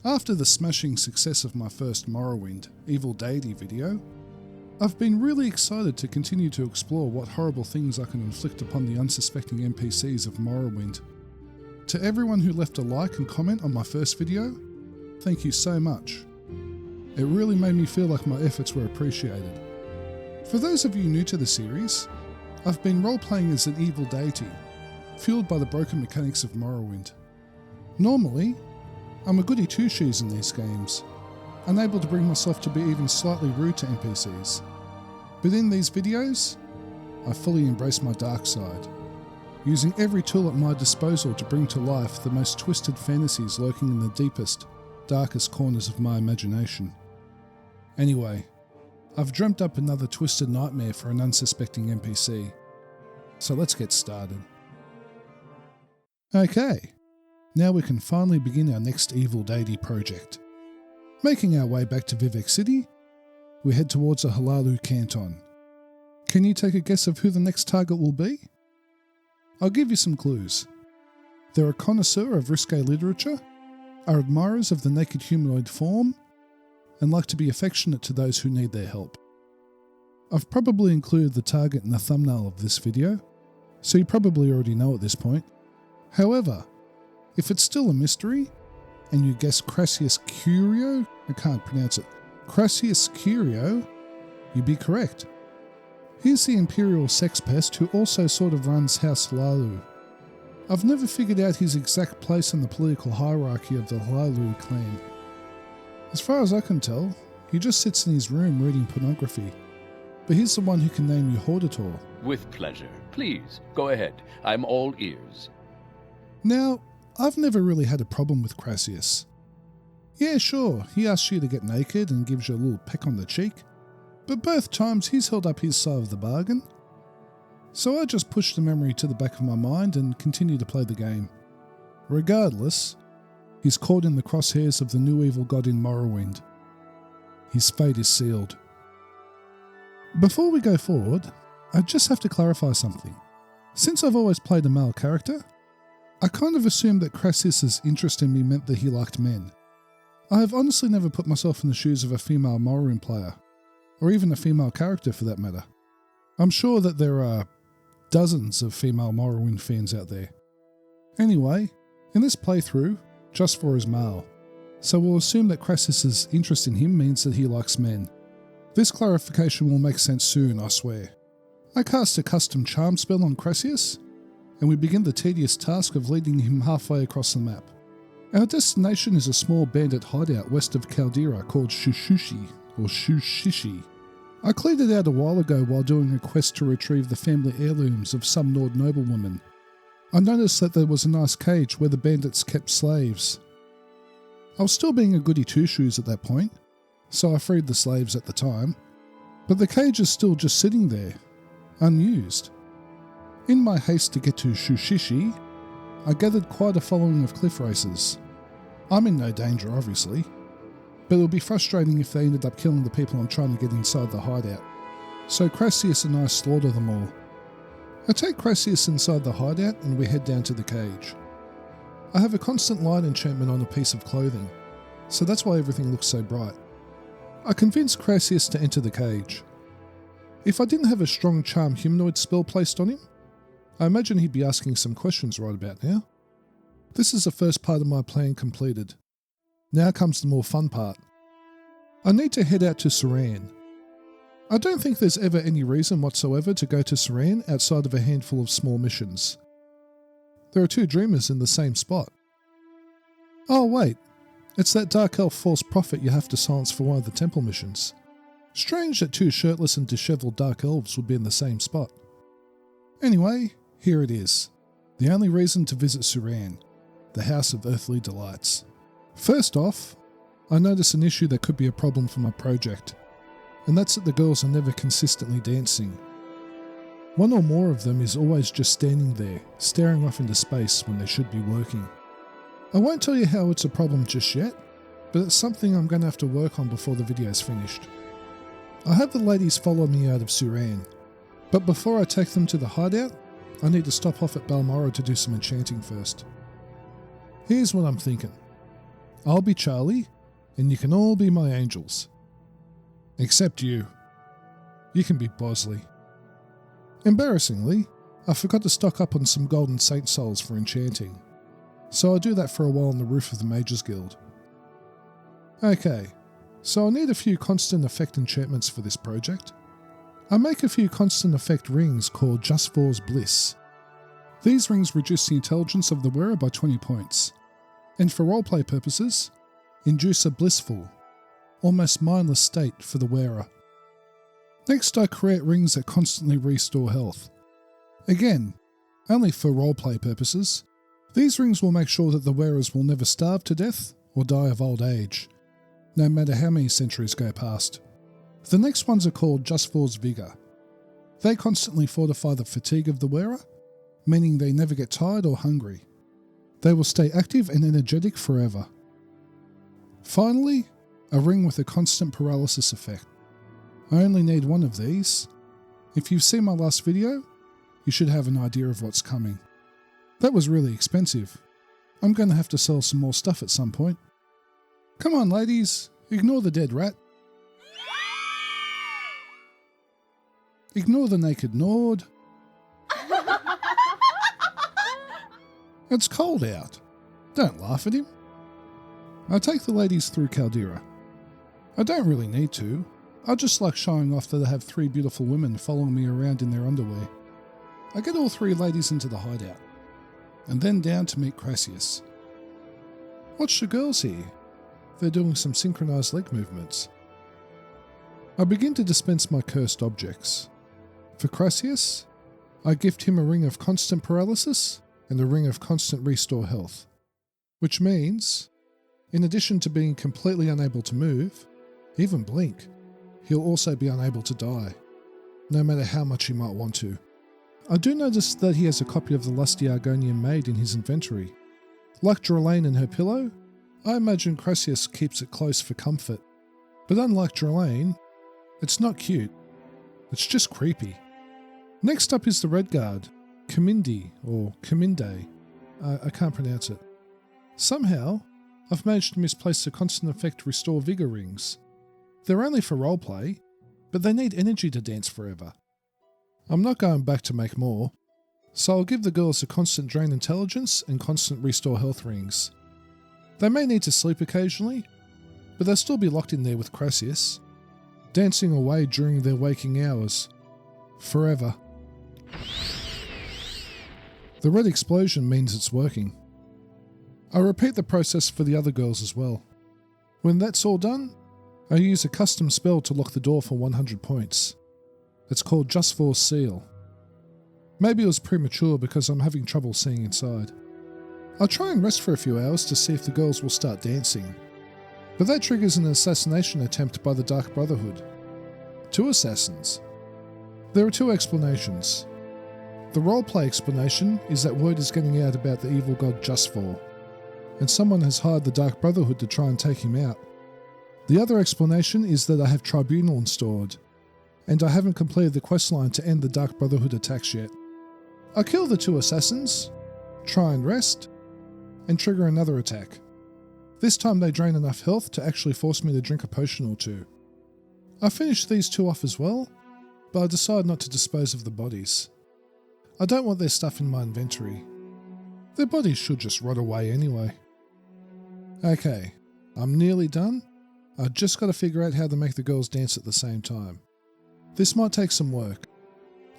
After the smashing success of my first Morrowind Evil Deity video, I've been really excited to continue to explore what horrible things I can inflict upon the unsuspecting NPCs of Morrowind. To everyone who left a like and comment on my first video, thank you so much. It really made me feel like my efforts were appreciated. For those of you new to the series, I've been role-playing as an evil deity, fueled by the broken mechanics of Morrowind. Normally, I'm a goody two-shoes in these games, unable to bring myself to be even slightly rude to NPCs. But in these videos, I fully embrace my dark side, using every tool at my disposal to bring to life the most twisted fantasies lurking in the deepest, darkest corners of my imagination. Anyway, I've dreamt up another twisted nightmare for an unsuspecting NPC, so let's get started. Okay, now we can finally begin our next Evil Deity project. Making our way back to Vivec City, we head towards a Hlaalu canton. Can you take a guess of who the next target will be? I'll give you some clues. They're a connoisseur of risque literature, are admirers of the naked humanoid form, and like to be affectionate to those who need their help. I've probably included the target in the thumbnail of this video, so you probably already know at this point. However, if it's still a mystery, and you guess Crassius Curio, I can't pronounce it, Crassius Curio, you'd be correct. He's the imperial sex pest who also sort of runs House Hlaalu. I've never figured out his exact place in the political hierarchy of the Hlaalu clan. As far as I can tell, he just sits in his room reading pornography. But he's the one who can name you Hordator. With pleasure. Please, go ahead. I'm all ears. Now, I've never really had a problem with Crassius. Yeah, sure, he asks you to get naked and gives you a little peck on the cheek, but both times he's held up his side of the bargain. So I just pushed the memory to the back of my mind and continue to play the game. Regardless, he's caught in the crosshairs of the new evil god in Morrowind. His fate is sealed. Before we go forward, I just have to clarify something. Since I've always played a male character, I kind of assumed that Crassius's interest in me meant that he liked men. I have honestly never put myself in the shoes of a female Morrowind player, or even a female character for that matter. I'm sure that there are dozens of female Morrowind fans out there. Anyway, in this playthrough, Just For is male, so we'll assume that Crassius's interest in him means that he likes men. This clarification will make sense soon, I swear. I cast a custom charm spell on Crassius, and we begin the tedious task of leading him halfway across the map. Our destination is a small bandit hideout west of Caldera called Shushushi, or Shushishi. I cleared it out a while ago while doing a quest to retrieve the family heirlooms of some Nord noblewoman. I noticed that there was a nice cage where the bandits kept slaves. I was still being a goody two-shoes at that point, so I freed the slaves at the time, but the cage is still just sitting there, unused. In my haste to get to Shushishi, I gathered quite a following of cliff racers. I'm in no danger, obviously, but it would be frustrating if they ended up killing the people I'm trying to get inside the hideout. So Crassius and I slaughter them all. I take Crassius inside the hideout and we head down to the cage. I have a constant light enchantment on a piece of clothing, so that's why everything looks so bright. I convince Crassius to enter the cage. If I didn't have a strong charm humanoid spell placed on him, I imagine he'd be asking some questions right about now. This is the first part of my plan completed. Now comes the more fun part. I need to head out to Suran. I don't think there's ever any reason whatsoever to go to Suran outside of a handful of small missions. There are two dreamers in the same spot. Oh wait, it's that dark elf false prophet you have to silence for one of the temple missions. Strange that two shirtless and dishevelled dark elves would be in the same spot. Anyway, here it is. The only reason to visit Suran, the House of Earthly Delights. First off, I notice an issue that could be a problem for my project, and that's that the girls are never consistently dancing. One or more of them is always just standing there, staring off into space when they should be working. I won't tell you how it's a problem just yet, but it's something I'm going to have to work on before the video's finished. I have the ladies follow me out of Suran, but before I take them to the hideout, I need to stop off at Balmoral to do some enchanting first. Here's what I'm thinking. I'll be Charlie, and you can all be my angels. Except you. You can be Bosley. Embarrassingly, I forgot to stock up on some golden saint souls for enchanting, so I'll do that for a while on the roof of the Mages Guild. Okay, so I'll need a few constant effect enchantments for this project. I make a few constant effect rings called Just For's Bliss. These rings reduce the intelligence of the wearer by 20 points, and for roleplay purposes, induce a blissful, almost mindless state for the wearer. Next, I create rings that constantly restore health. Again, only for roleplay purposes, these rings will make sure that the wearers will never starve to death or die of old age, no matter how many centuries go past. The next ones are called Just For's Vigour. They constantly fortify the fatigue of the wearer, meaning they never get tired or hungry. They will stay active and energetic forever. Finally, a ring with a constant paralysis effect. I only need one of these. If you've seen my last video, you should have an idea of what's coming. That was really expensive. I'm going to have to sell some more stuff at some point. Come on, ladies, ignore the dead rat. Ignore the naked Nord. It's cold out. Don't laugh at him. I take the ladies through Caldera. I don't really need to. I just like showing off that I have 3 beautiful women following me around in their underwear. I get all 3 ladies into the hideout, and then down to meet Crassius. Watch the girls here. They're doing some synchronized leg movements. I begin to dispense my cursed objects. For Crassius, I gift him a ring of constant paralysis and a ring of constant restore health, which means, in addition to being completely unable to move, even blink, he'll also be unable to die, no matter how much he might want to. I do notice that he has a copy of the lusty Argonian maid in his inventory. Like Drelane and her pillow, I imagine Crassius keeps it close for comfort. But unlike Drelane, it's not cute, it's just creepy. Next up is the Red Guard, Kamindi, or Kaminde. I can't pronounce it. Somehow, I've managed to misplace the constant effect Restore Vigour rings. They're only for roleplay, but they need energy to dance forever. I'm not going back to make more, so I'll give the girls a constant drain intelligence and constant restore health rings. They may need to sleep occasionally, but they'll still be locked in there with Crassius, dancing away during their waking hours. Forever. The red explosion means it's working. I repeat the process for the other girls as well. When that's all done, I use a custom spell to lock the door for 100 points. It's called Just For's Seal. Maybe it was premature because I'm having trouble seeing inside. I'll try and rest for a few hours to see if the girls will start dancing, but that triggers an assassination attempt by the Dark Brotherhood. 2 assassins. There are 2 explanations. The roleplay explanation is that word is getting out about the evil god Just For, and someone has hired the Dark Brotherhood to try and take him out. The other explanation is that I have Tribunal installed, and I haven't completed the questline to end the Dark Brotherhood attacks yet. I kill the 2 assassins, try and rest, and trigger another attack. This time they drain enough health to actually force me to drink a potion or 2. I finish these 2 off as well, but I decide not to dispose of the bodies. I don't want their stuff in my inventory. Their bodies should just rot away anyway. Okay, I'm nearly done. I've just got to figure out how to make the girls dance at the same time. This might take some work.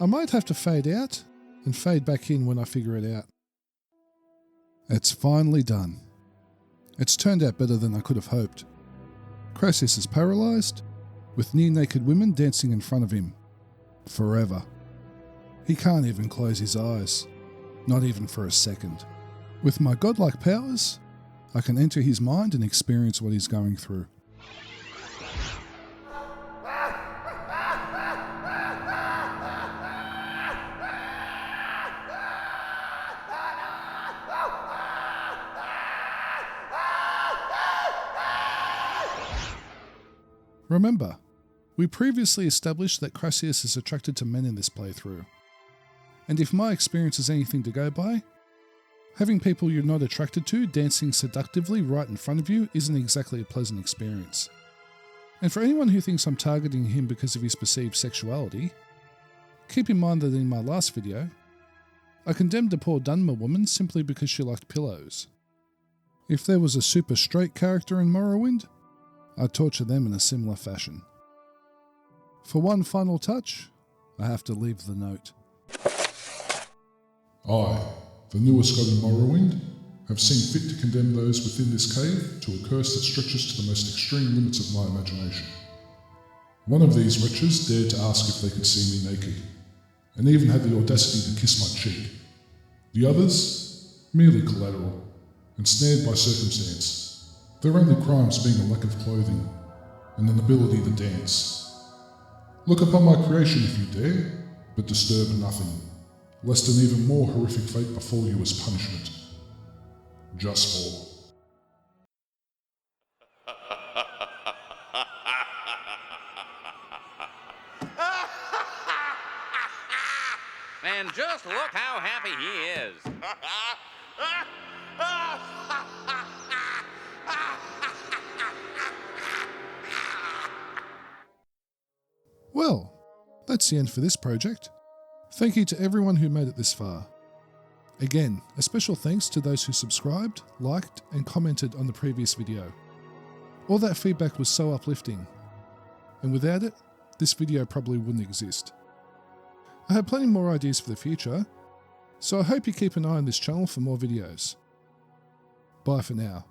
I might have to fade out and fade back in when I figure it out. It's finally done. It's turned out better than I could have hoped. Crassius is paralysed, with near-naked women dancing in front of him. Forever. He can't even close his eyes. Not even for a second. With my godlike powers, I can enter his mind and experience what he's going through. Remember, we previously established that Crassius is attracted to men in this playthrough. And if my experience is anything to go by, Having people you're not attracted to dancing seductively right in front of you isn't exactly a pleasant experience. And for anyone who thinks I'm targeting him because of his perceived sexuality, keep in mind that in my last video, I condemned a poor Dunmer woman simply because she liked pillows. If there was a super straight character in Morrowind, I'd torture them in a similar fashion. For one final touch, I have to leave the note. I, the newest god in Morrowind, have seen fit to condemn those within this cave to a curse that stretches to the most extreme limits of my imagination. One of these wretches dared to ask if they could see me naked, and even had the audacity to kiss my cheek. The others, merely collateral, ensnared by circumstance, their only crimes being a lack of clothing and an ability to dance. Look upon my creation if you dare, but disturb nothing, lest an even more horrific fate befall you as punishment. Just for. And just look how happy he is. Well, that's the end for this project. Thank you to everyone who made it this far. Again, a special thanks to those who subscribed, liked, and commented on the previous video. All that feedback was so uplifting, and without it, this video probably wouldn't exist. I have plenty more ideas for the future, so I hope you keep an eye on this channel for more videos. Bye for now.